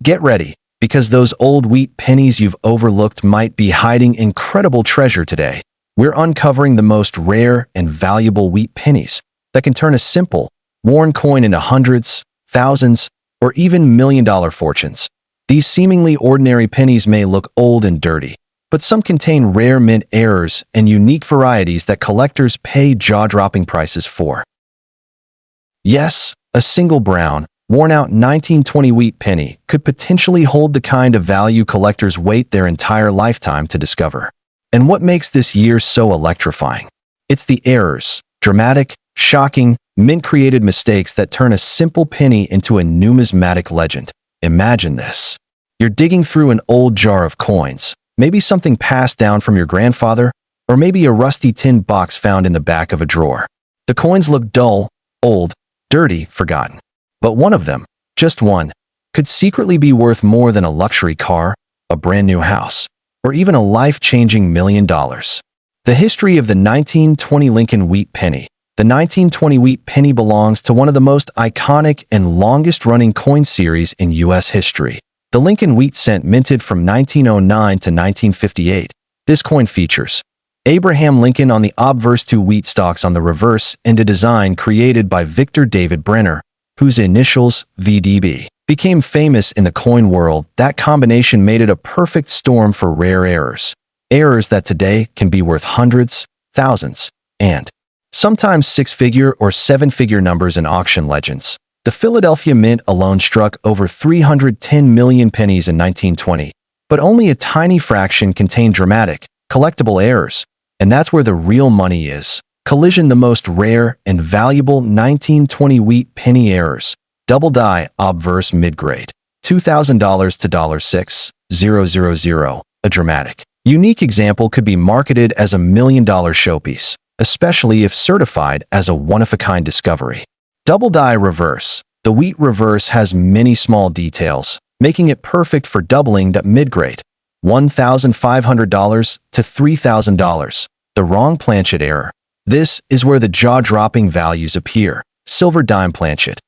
Get ready, because those old wheat pennies you've overlooked might be hiding incredible treasure today. We're uncovering the most rare and valuable wheat pennies that can turn a simple, worn coin into hundreds, thousands, or even million-dollar fortunes. These seemingly ordinary pennies may look old and dirty, but some contain rare mint errors and unique varieties that collectors pay jaw-dropping prices for. Yes, a single brown, worn-out 1920 wheat penny could potentially hold the kind of value collectors wait their entire lifetime to discover. And what makes this year so electrifying? It's the errors, dramatic, shocking, mint-created mistakes that turn a simple penny into a numismatic legend. Imagine this. You're digging through an old jar of coins, maybe something passed down from your grandfather, or maybe a rusty tin box found in the back of a drawer. The coins look dull, old, dirty, forgotten. But one of them, just one, could secretly be worth more than a luxury car, a brand new house, or even a life-changing $1 million. The history of the 1920 Lincoln wheat penny. The 1920 wheat penny belongs to one of the most iconic and longest-running coin series in U.S. history. The Lincoln wheat cent minted from 1909 to 1958. This coin features Abraham Lincoln on the obverse, 2 wheat stalks on the reverse, and a design created by Victor David Brenner, whose initials, VDB, became famous in the coin world. That combination made it a perfect storm for rare errors. Errors that today can be worth hundreds, thousands, and sometimes 6-figure or 7-figure numbers in auction legends. The Philadelphia Mint alone struck over 310 million pennies in 1920, but only a tiny fraction contained dramatic, collectible errors, and that's where the real money is. Collision. The most rare and valuable 1920 wheat penny errors. Double die, obverse, mid-grade. $2,000 to $6,000. A dramatic, unique example could be marketed as a $1 million showpiece, especially if certified as a one-of-a-kind discovery. Double die reverse. The wheat reverse has many small details, making it perfect for doubling to mid-grade. $1,500 to $3,000. The wrong planchet error. This is where the jaw-dropping values appear. Silver dime planchet.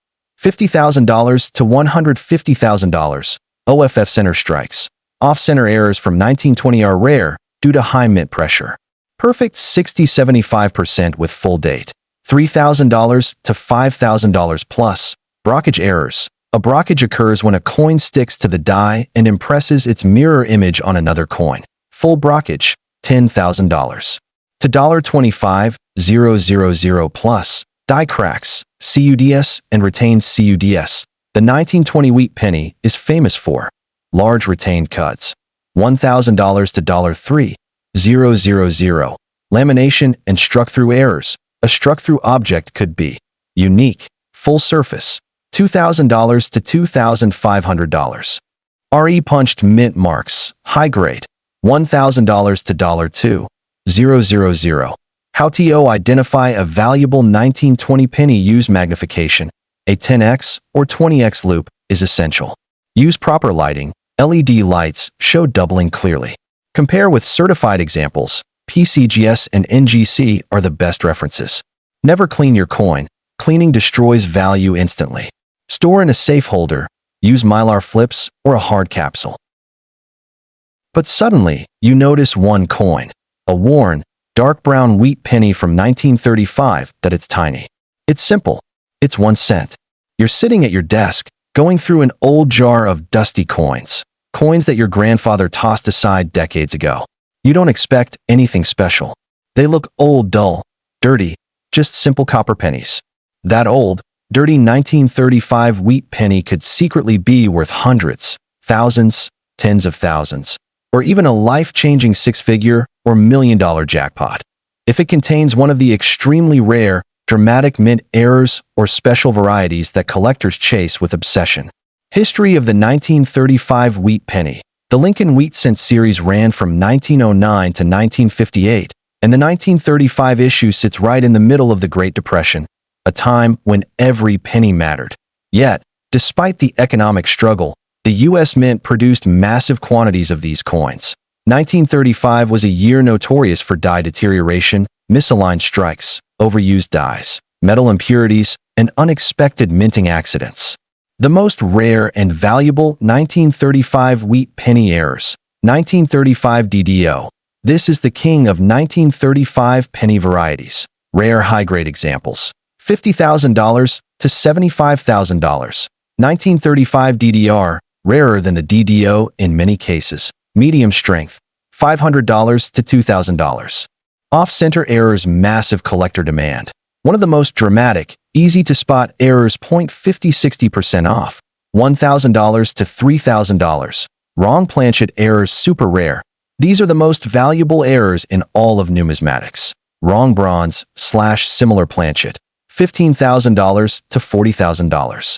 $50,000 to $150,000. OFF center strikes. Off-center errors from 1920 are rare due to high mint pressure. Perfect 60-75% with full date. $3,000 to $5,000 plus. Brockage errors. A brockage occurs when a coin sticks to the die and impresses its mirror image on another coin. Full brockage, $10,000 to $25,000 plus. Die cracks, CUDS, and retained CUDS. The 1920 wheat penny is famous for large retained cuts. $1,000 to $3,000. Lamination and struck-through errors. A struck-through object could be unique, full surface. $2,000 to $2,500. RE punched mint marks, high grade. $1,000 to $2,000. How to identify a valuable 1920 penny. Use magnification. A 10x or 20x loop is essential. Use proper lighting. LED lights show doubling clearly. Compare with certified examples. PCGS and NGC are the best references. Never clean your coin. Cleaning destroys value instantly. Store in a safe holder. Use Mylar flips or a hard capsule. But suddenly, you notice one coin. A worn, dark brown wheat penny from 1935 that it's tiny. It's simple. It's 1 cent. You're sitting at your desk, going through an old jar of dusty coins. Coins that your grandfather tossed aside decades ago. You don't expect anything special. They look old, dull, dirty, just simple copper pennies. That old, dirty 1935 wheat penny could secretly be worth hundreds, thousands, tens of thousands, or even a life-changing 6-figure or $1 million jackpot. If it contains one of the extremely rare, dramatic mint errors or special varieties that collectors chase with obsession. History of the 1935 wheat penny. The Lincoln wheat cent series ran from 1909 to 1958, and the 1935 issue sits right in the middle of the Great Depression, a time when every penny mattered. Yet, despite the economic struggle, the U.S. Mint produced massive quantities of these coins. 1935 was a year notorious for die deterioration, misaligned strikes, overused dies, metal impurities, and unexpected minting accidents. The most rare and valuable 1935 wheat penny errors. 1935 DDO. This is the king of 1935 penny varieties. Rare high-grade examples. $50,000 to $75,000. 1935 DDR. Rarer than the DDO in many cases. Medium strength. $500 to $2,000. Off-center errors. Massive collector demand. One of the most dramatic, easy-to-spot errors. 50-60% off. $1,000 to $3,000. Wrong planchet errors. Super rare. These are the most valuable errors in all of numismatics. Wrong bronze/similar planchet. $15,000 to $40,000.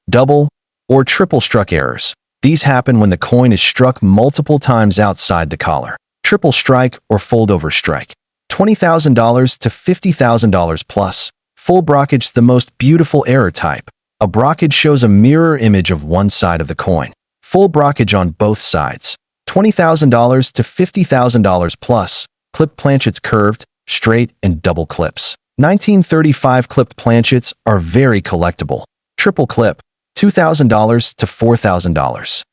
Double or triple struck errors. These happen when the coin is struck multiple times outside the collar. Triple strike or fold-over strike. $20,000 to $50,000 plus. Full brockage. The most beautiful error type. A brockage shows a mirror image of one side of the coin. Full brockage on both sides. $20,000 to $50,000 plus. Clip planchets. Curved, straight, and double clips. 1935 clipped planchets are very collectible. Triple clip. $2,000 to $4,000.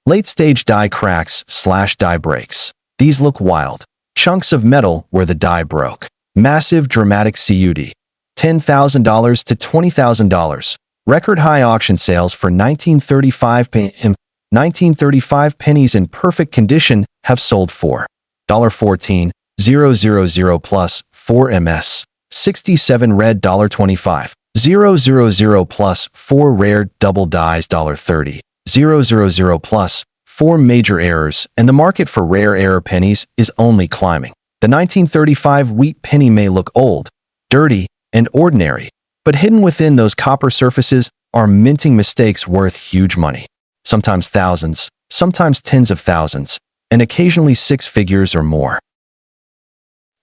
Late-stage die cracks/die breaks. These look wild. Chunks of metal where the die broke. Massive dramatic CUD. $10,000 to $20,000. Record high auction sales for 1935 pennies in perfect condition have sold for $14,000 plus 4 ms. 67 red $25,000 plus 4 rare double dies $30,000 plus 4 major errors, and the market for rare error pennies is only climbing. The 1935 wheat penny may look old, dirty, and ordinary, but hidden within those copper surfaces are minting mistakes worth huge money. Sometimes thousands, sometimes tens of thousands, and occasionally 6 figures or more.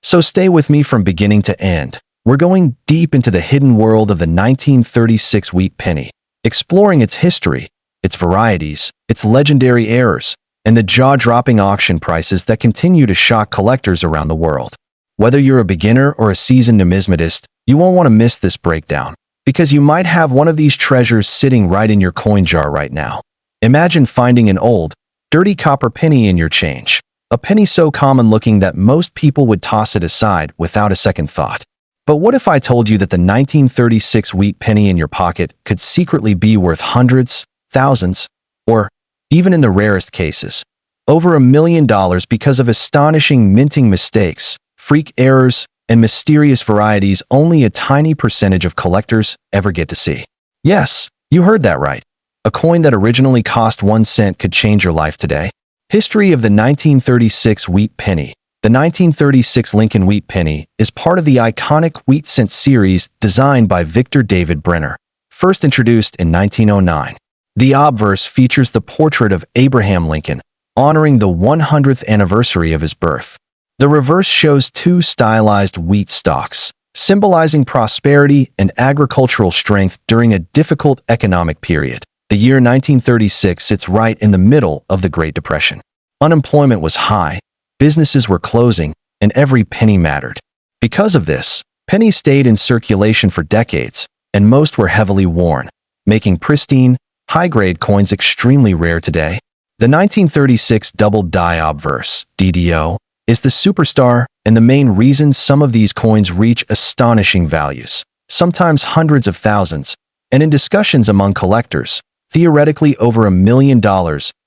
So stay with me from beginning to end. We're going deep into the hidden world of the 1936 wheat penny, exploring its history, its varieties, its legendary errors, and the jaw-dropping auction prices that continue to shock collectors around the world. Whether you're a beginner or a seasoned numismatist, you won't want to miss this breakdown, because you might have one of these treasures sitting right in your coin jar right now. Imagine finding an old, dirty copper penny in your change. A penny so common-looking that most people would toss it aside without a second thought. But what if I told you that the 1936 wheat penny in your pocket could secretly be worth hundreds, thousands, or, even in the rarest cases, over $1 million because of astonishing minting mistakes, freak errors, and mysterious varieties only a tiny percentage of collectors ever get to see? Yes, you heard that right. A coin that originally cost 1 cent could change your life today. History of the 1936 wheat penny. The 1936 Lincoln wheat penny is part of the iconic wheat cent series designed by Victor David Brenner, first introduced in 1909. The obverse features the portrait of Abraham Lincoln, honoring the 100th anniversary of his birth. The reverse shows 2 stylized wheat stalks, symbolizing prosperity and agricultural strength during a difficult economic period. The year 1936 sits right in the middle of the Great Depression. Unemployment was high, businesses were closing, and every penny mattered. Because of this, pennies stayed in circulation for decades, and most were heavily worn, making pristine, high-grade coins extremely rare today. The 1936 double die obverse, DDO, is the superstar and the main reason some of these coins reach astonishing values, sometimes hundreds of thousands, and in discussions among collectors, theoretically over $1 million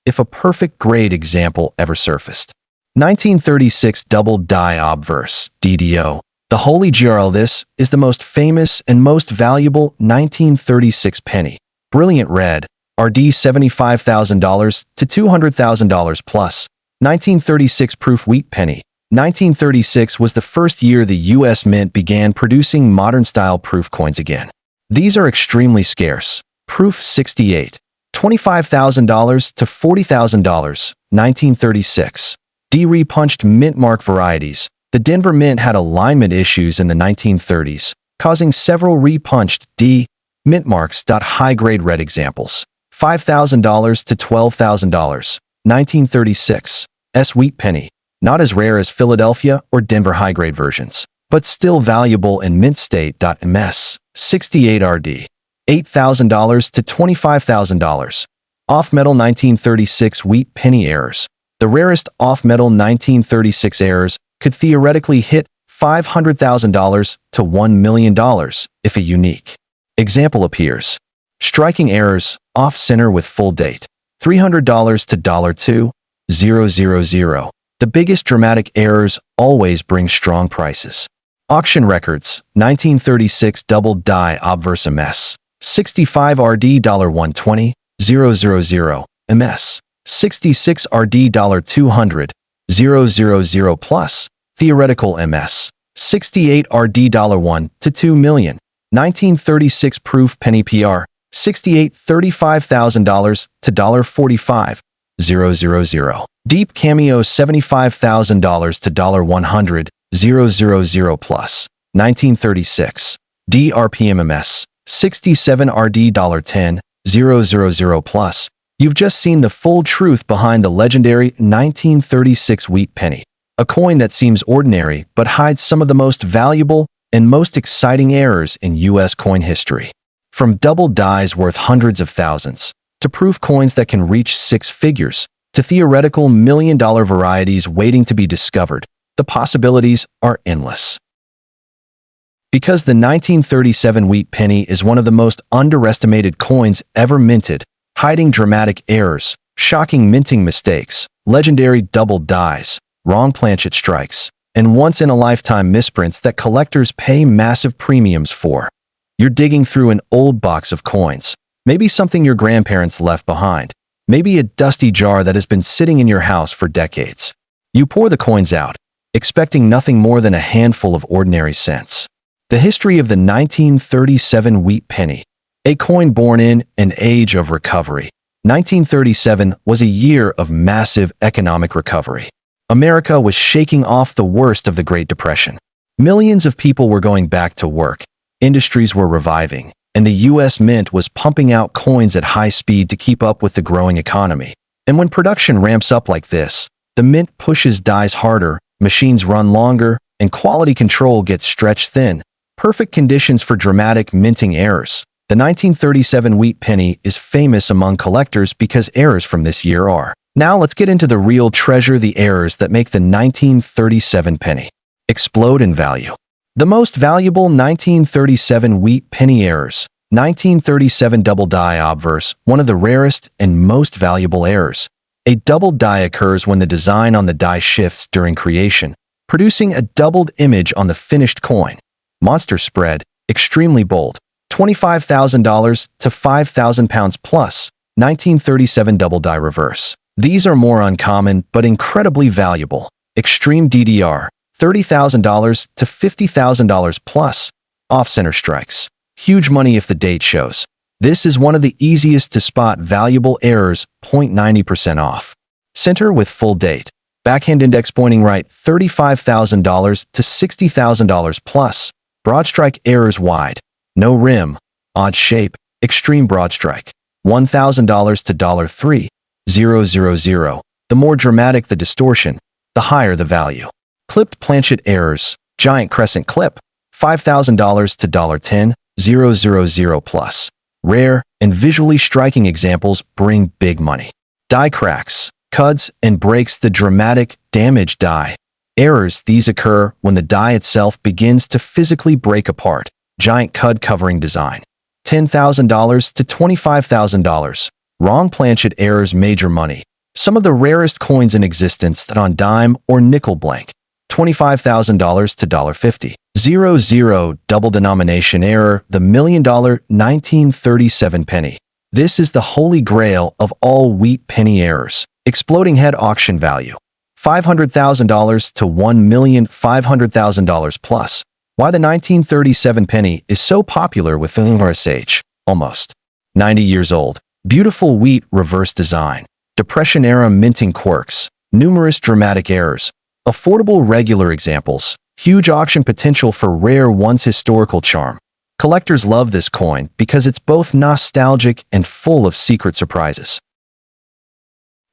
if a perfect grade example ever surfaced. 1936 double die obverse, DDO. The Holy Grail. This is the most famous and most valuable 1936 penny. Brilliant red, RD $75,000 to $200,000 plus. 1936 proof wheat penny. 1936 was the first year the U.S. Mint began producing modern-style proof coins again. These are extremely scarce. Proof 68. $25,000 to $40,000. 1936. D-repunched mint mark varieties. The Denver Mint had alignment issues in the 1930s, causing several repunched D mint marks. High-grade red examples. $5,000 to $12,000. 1936. S wheat penny. Not as rare as Philadelphia or Denver high-grade versions, but still valuable in mint state. Ms. 68 RD. $8,000 to $25,000. Off-metal 1936 wheat penny errors. The rarest off-metal 1936 errors could theoretically hit $500,000 to $1 million if a unique example appears. Striking errors, off-center with full date. $300 to $2,000. The biggest dramatic errors always bring strong prices. Auction records, 1936 double die obverse MS. 65 RD $120,000 MS. 66 RD $200,000 plus. Theoretical MS. 68 RD $1 to $2 million. 1936 proof penny PR. 68 $35,000 to $45,000. Deep cameo $75,000 to $100,000 plus. 1936. DRPMMS. 67 RD $10,000 plus. You've just seen the full truth behind the legendary 1936 wheat penny. A coin that seems ordinary but hides some of the most valuable and most exciting errors in U.S. coin history. From double dies worth hundreds of thousands, to proof coins that can reach six figures, to theoretical million-dollar varieties waiting to be discovered, the possibilities are endless. Because the 1937 wheat penny is one of the most underestimated coins ever minted, hiding dramatic errors, shocking minting mistakes, legendary double dies, wrong planchet strikes, and once-in-a-lifetime misprints that collectors pay massive premiums for. You're digging through an old box of coins, maybe something your grandparents left behind, maybe a dusty jar that has been sitting in your house for decades. You pour the coins out, expecting nothing more than a handful of ordinary cents. The history of the 1937 wheat penny, a coin born in an age of recovery. 1937 was a year of massive economic recovery. America was shaking off the worst of the Great Depression. Millions of people were going back to work, industries were reviving, and the U.S. Mint was pumping out coins at high speed to keep up with the growing economy. And when production ramps up like this, the Mint pushes dies harder, machines run longer, and quality control gets stretched thin. Perfect conditions for dramatic minting errors. The 1937 wheat penny is famous among collectors because errors from this year are. Now let's get into the real treasure, the errors that make the 1937 penny explode in value. The most valuable 1937 wheat penny errors. 1937 double die obverse, one of the rarest and most valuable errors. A double die occurs when the design on the die shifts during creation, producing a doubled image on the finished coin. Monster spread, extremely bold. $25,000 to £5,000 plus. 1937 double die reverse. These are more uncommon but incredibly valuable. Extreme DDR, $30,000 to $50,000 plus. Off-center strikes. Huge money if the date shows. This is one of the easiest to spot valuable errors, 0.90% off. Center with full date. Backhand index pointing right, $35,000 to $60,000 plus. Broad strike errors wide. No rim. Odd shape. Extreme broad strike. $1,000 to $3,000. The more dramatic the distortion, the higher the value. Clipped planchet errors. Giant crescent clip. $5,000 to $10,000 plus. Rare and visually striking examples bring big money. Die cracks, cuts, and breaks, the dramatic, damaged die. Errors, these occur when the die itself begins to physically break apart. Giant cud covering design. $10,000 to $25,000. Wrong planchet errors, major money. Some of the rarest coins in existence that on dime or nickel blank. $25,000 to $50,000. Double denomination error, the $1 million 1937 penny. This is the holy grail of all wheat penny errors. Exploding head auction value. $500,000 to $1,500,000 plus. Why the 1937 penny is so popular with age, almost 90 years old. Beautiful wheat reverse design. Depression-era minting quirks. Numerous dramatic errors. Affordable regular examples. Huge auction potential for rare ones. Historical charm. Collectors love this coin because it's both nostalgic and full of secret surprises.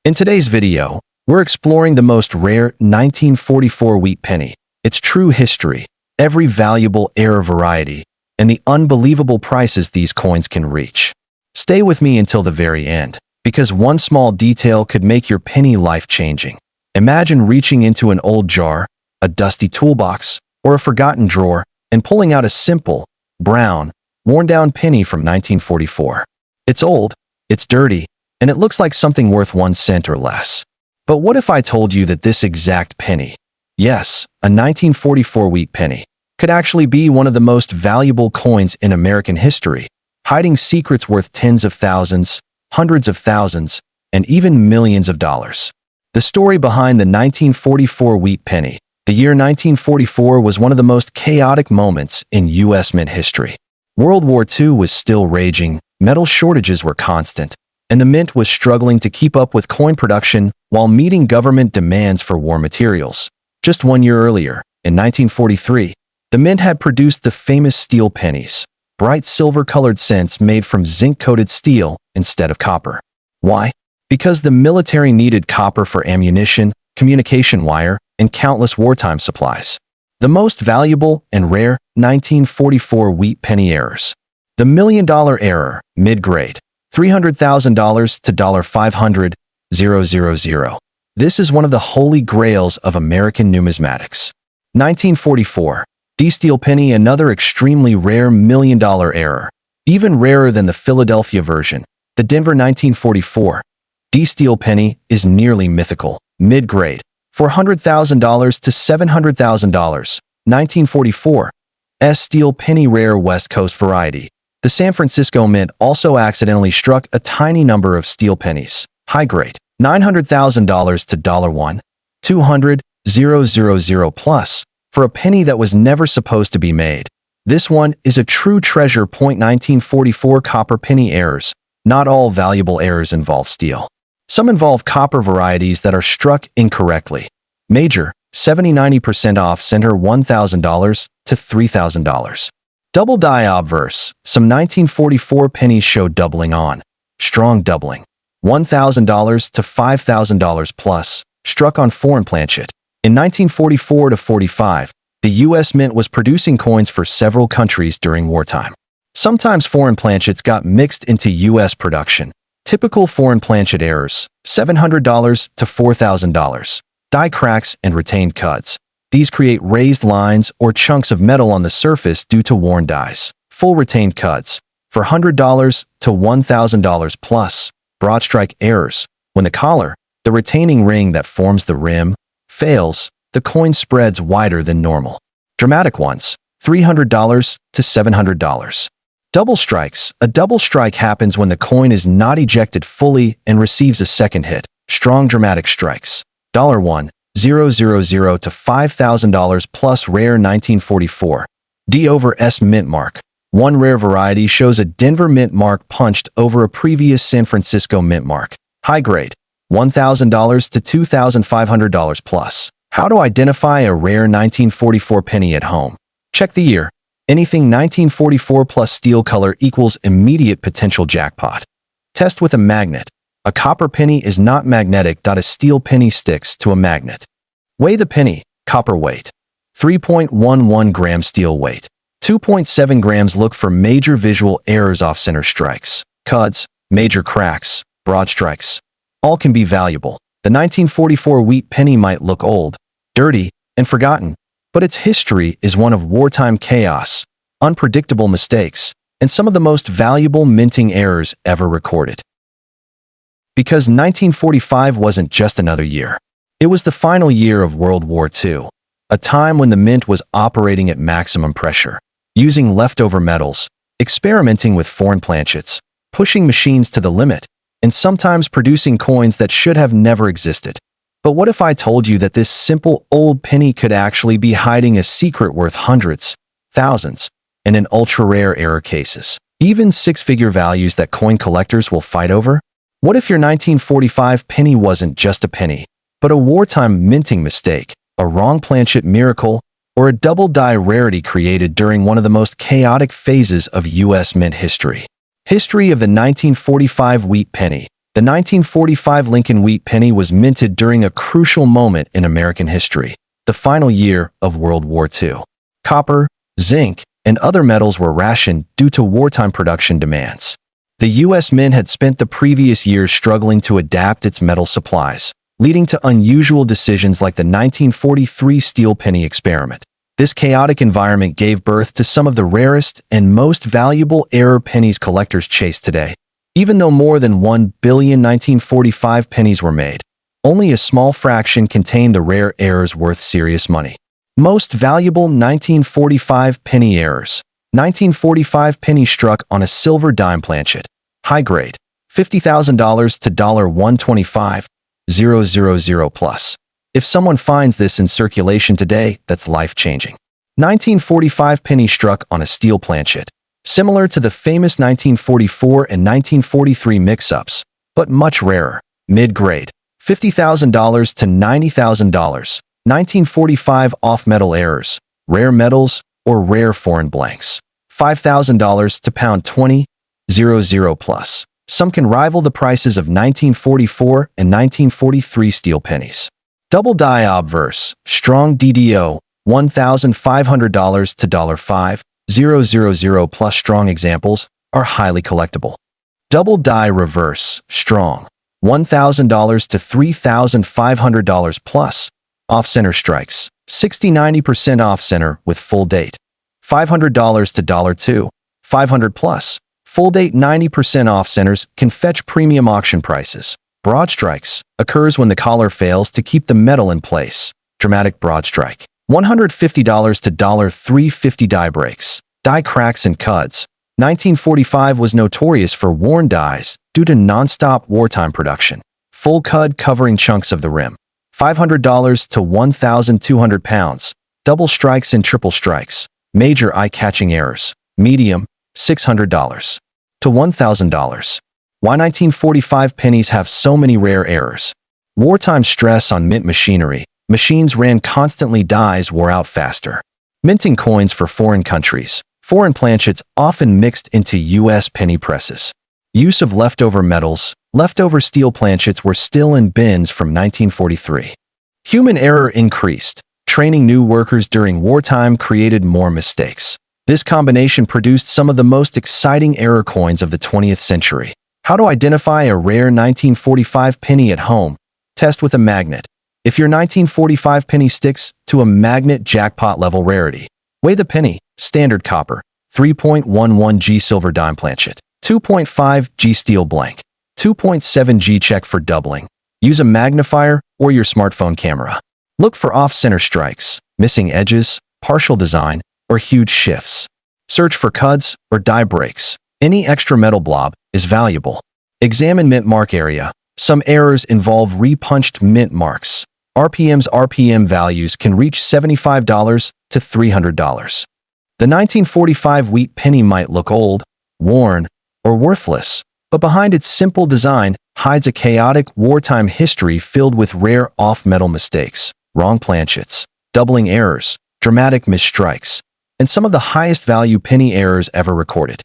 In today's video, we're exploring the most rare 1944 wheat penny, its true history, every valuable error variety, and the unbelievable prices these coins can reach. Stay with me until the very end, because one small detail could make your penny life-changing. Imagine reaching into an old jar, a dusty toolbox, or a forgotten drawer, and pulling out a simple, brown, worn-down penny from 1944. It's old, it's dirty, and it looks like something worth 1 cent or less. But what if I told you that this exact penny, yes, a 1944 wheat penny, could actually be one of the most valuable coins in American history, hiding secrets worth tens of thousands, hundreds of thousands, and even millions of dollars? The story behind the 1944 wheat penny. The year 1944 was one of the most chaotic moments in U.S. mint history. World War II was still raging, metal shortages were constant, and the mint was struggling to keep up with coin production while meeting government demands for war materials. Just 1 year earlier, in 1943, the mint had produced the famous steel pennies, bright silver-colored cents made from zinc-coated steel instead of copper. Why? Because the military needed copper for ammunition, communication wire, and countless wartime supplies. The most valuable and rare 1944 wheat penny errors. The $1 million error, mid-grade, $300,000 to $500,000. This is one of the holy grails of American numismatics. 1944, D-steel penny, another extremely rare $1 million error. Even rarer than the Philadelphia version, the Denver 1944. D-steel penny is nearly mythical, mid-grade, $400,000 to $700,000. 1944. S-steel penny, rare West Coast variety. The San Francisco Mint also accidentally struck a tiny number of steel pennies, high-grade, $900,000 to $1,200,000 plus, for a penny that was never supposed to be made. This one is a true treasure. 1944 copper penny errors. Not all valuable errors involve steel. Some involve copper varieties that are struck incorrectly. Major, 70–90% off center, $1,000 to $3,000. Double die obverse. Some 1944 pennies show doubling on. Strong doubling. $1,000 to $5,000 plus, struck on foreign planchet. In 1944 to 45, the U.S. Mint was producing coins for several countries during wartime. Sometimes foreign planchets got mixed into U.S. production. Typical foreign planchet errors, $700 to $4,000. Die cracks and retained cuts. These create raised lines or chunks of metal on the surface due to worn dies. Full retained cuts, for $100 to $1,000 plus. Broad strike errors. When the collar, the retaining ring that forms the rim, fails, the coin spreads wider than normal. Dramatic ones, $300 to $700. Double strikes. A double strike happens when the coin is not ejected fully and receives a second hit. Strong dramatic strikes. $1,000 to $5,000 plus. Rare 1944. D/S mint mark. One rare variety shows a Denver mint mark punched over a previous San Francisco mint mark. High grade. $1,000 to $2,500 plus. How to identify a rare 1944 penny at home? Check the year. Anything 1944 plus steel color equals immediate potential jackpot. Test with a magnet. A copper penny is not magnetic. A steel penny sticks to a magnet. Weigh the penny. Copper weight. 3.11 grams. Steel weight. 2.7 grams. Look for major visual errors, off-center strikes, cuts, major cracks, broad strikes. All can be valuable. The 1944 wheat penny might look old, dirty, and forgotten, but its history is one of wartime chaos, unpredictable mistakes, and some of the most valuable minting errors ever recorded. Because 1945 wasn't just another year. It was the final year of World War II, a time when the mint was operating at maximum pressure, using leftover metals, experimenting with foreign planchets, pushing machines to the limit, and sometimes producing coins that should have never existed. But what if I told you that this simple old penny could actually be hiding a secret worth hundreds, thousands, and in ultra-rare error cases, even six-figure values that coin collectors will fight over? What if your 1945 penny wasn't just a penny, but a wartime minting mistake, a wrong planchet miracle, or a double-die rarity created during one of the most chaotic phases of U.S. mint history? History of the 1945 wheat penny. The 1945 Lincoln wheat penny was minted during a crucial moment in American history, the final year of World War II. Copper, zinc, and other metals were rationed due to wartime production demands. The U.S. Mint had spent the previous years struggling to adapt its metal supplies, leading to unusual decisions like the 1943 steel penny experiment. This chaotic environment gave birth to some of the rarest and most valuable error pennies collectors chase today. Even though more than 1 billion 1945 pennies were made, only a small fraction contained the rare errors worth serious money. Most valuable 1945 penny errors. 1945 penny struck on a silver dime planchet. High grade. $50,000 to $125,000 plus. If someone finds this in circulation today, that's life-changing. 1945 penny struck on a steel planchet. Similar to the famous 1944 and 1943 mix-ups, but much rarer. Mid-grade. $50,000 to $90,000. 1945 off-metal errors. Rare metals or rare foreign blanks. $5,000 to pound 20,000 plus. Some can rival the prices of 1944 and 1943 steel pennies. Double die obverse, strong DDO, $1,500 to $5,000 plus. Strong examples are highly collectible. Double die reverse, strong, $1,000 to $3,500 plus. Off-center strikes, 60–90% off-center with full date. $500 to $2,500 plus. Full date 90% off-centers can fetch premium auction prices. Broad strikes occurs when the collar fails to keep the metal in place. Dramatic broad strike. $150 to $350 die breaks. Die cracks and cuts. 1945 was notorious for worn dies due to non-stop wartime production. Full cud covering chunks of the rim. $500 to 1,200 pounds. Double strikes and triple strikes. Major eye-catching errors. Medium, $600 to $1,000. Why 1945 pennies have so many rare errors? Wartime stress on mint machinery. Machines ran constantly, dies wore out faster. Minting coins for foreign countries. Foreign planchets often mixed into U.S. penny presses. Use of leftover metals. Leftover steel planchets were still in bins from 1943. Human error increased. Training new workers during wartime created more mistakes. This combination produced some of the most exciting error coins of the 20th century. How to identify a rare 1945 penny at home? Test with a magnet. If your 1945 penny sticks to a magnet, jackpot level rarity. Weigh the penny. Standard copper. 3.11 G silver dime planchet. 2.5 G steel blank. 2.7 G check for doubling. Use a magnifier or your smartphone camera. Look for off-center strikes, missing edges, partial design, or huge shifts. Search for cuds or die breaks. Any extra metal blob is valuable. Examine mint mark area. Some errors involve repunched mint marks. RPM values can reach $75 to $300. The 1945 wheat penny might look old, worn, or worthless, but behind its simple design hides a chaotic wartime history filled with rare off-metal mistakes, wrong planchets, doubling errors, dramatic misstrikes, and some of the highest value penny errors ever recorded.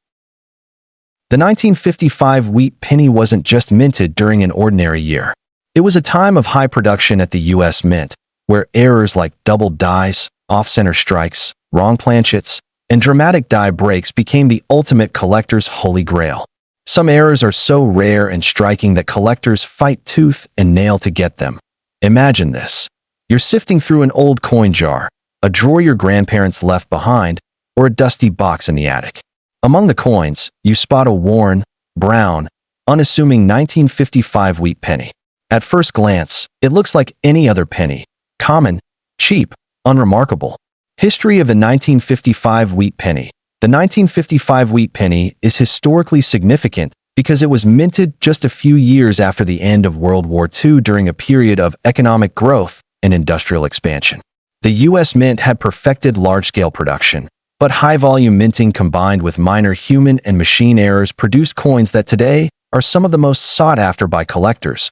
The 1955 wheat penny wasn't just minted during an ordinary year. It was a time of high production at the U.S. Mint, where errors like double dies, off-center strikes, wrong planchets, and dramatic die breaks became the ultimate collector's holy grail. Some errors are so rare and striking that collectors fight tooth and nail to get them. Imagine this. You're sifting through an old coin jar, a drawer your grandparents left behind, or a dusty box in the attic. Among the coins, you spot a worn, brown, unassuming 1955 wheat penny. At first glance, it looks like any other penny. Common, cheap, unremarkable. History of the 1955 wheat penny. The 1955 wheat penny is historically significant because it was minted just a few years after the end of World War II during a period of economic growth and industrial expansion. The U.S. Mint had perfected large-scale production, but high-volume minting combined with minor human and machine errors produced coins that today are some of the most sought after by collectors.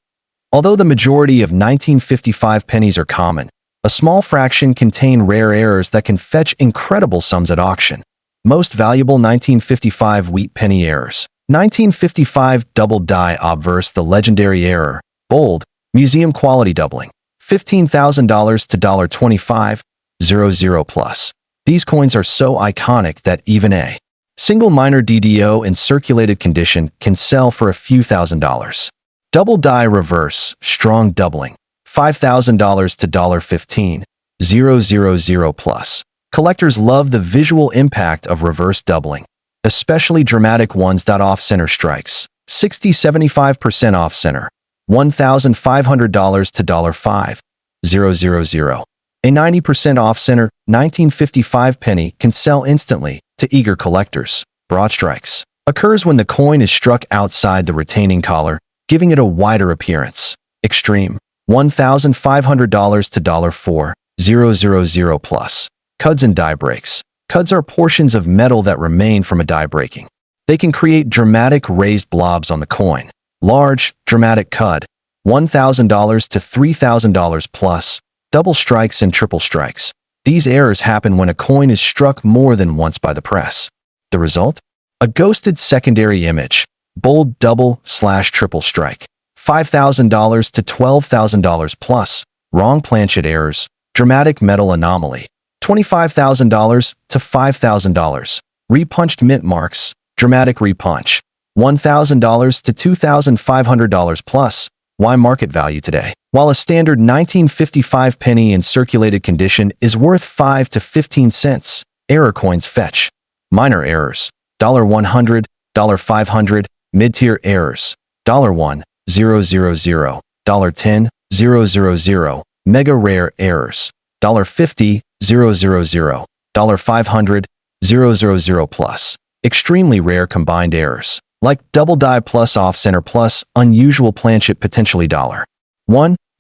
Although the majority of 1955 pennies are common, a small fraction contain rare errors that can fetch incredible sums at auction. Most valuable 1955 wheat penny errors. 1955 double die obverse, the legendary error. Bold, museum quality doubling. $15,000 to $25,000 plus. These coins are so iconic that even a single minor DDO in circulated condition can sell for a few $1,000s. Double die reverse, strong doubling, $5,000 to $15,000 plus. Collectors love the visual impact of reverse doubling, especially dramatic ones. Off-center strikes, 60-75% off-center, $1,500 to $5,000. A 90% off-center 1955 penny can sell instantly to eager collectors. Broad strikes occurs when the coin is struck outside the retaining collar, giving it a wider appearance. Extreme, $1,500 to $4,000 plus. Cuds and die breaks. Cuds are portions of metal that remain from a die breaking. They can create dramatic raised blobs on the coin. Large, dramatic cud, $1,000 to $3,000 plus. Double strikes and triple strikes. These errors happen when a coin is struck more than once by the press. The result? A ghosted secondary image. Bold double/triple strike. $5,000 to $12,000 plus. Wrong planchet errors. Dramatic metal anomaly. $25,000 to $5,000. Repunched mint marks. Dramatic repunch. $1,000 to $2,500 plus. Why market value today? While a standard 1955 penny in circulated condition is worth 5 to 15 cents, error coins fetch. Minor errors, $100, $500, mid-tier errors, $1, $000, $10, $000, mega rare errors, $50, $000, $500, $000 plus. Extremely rare combined errors, like double die plus off-center plus unusual planchet potentially $1,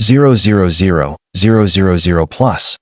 $000, $000 plus.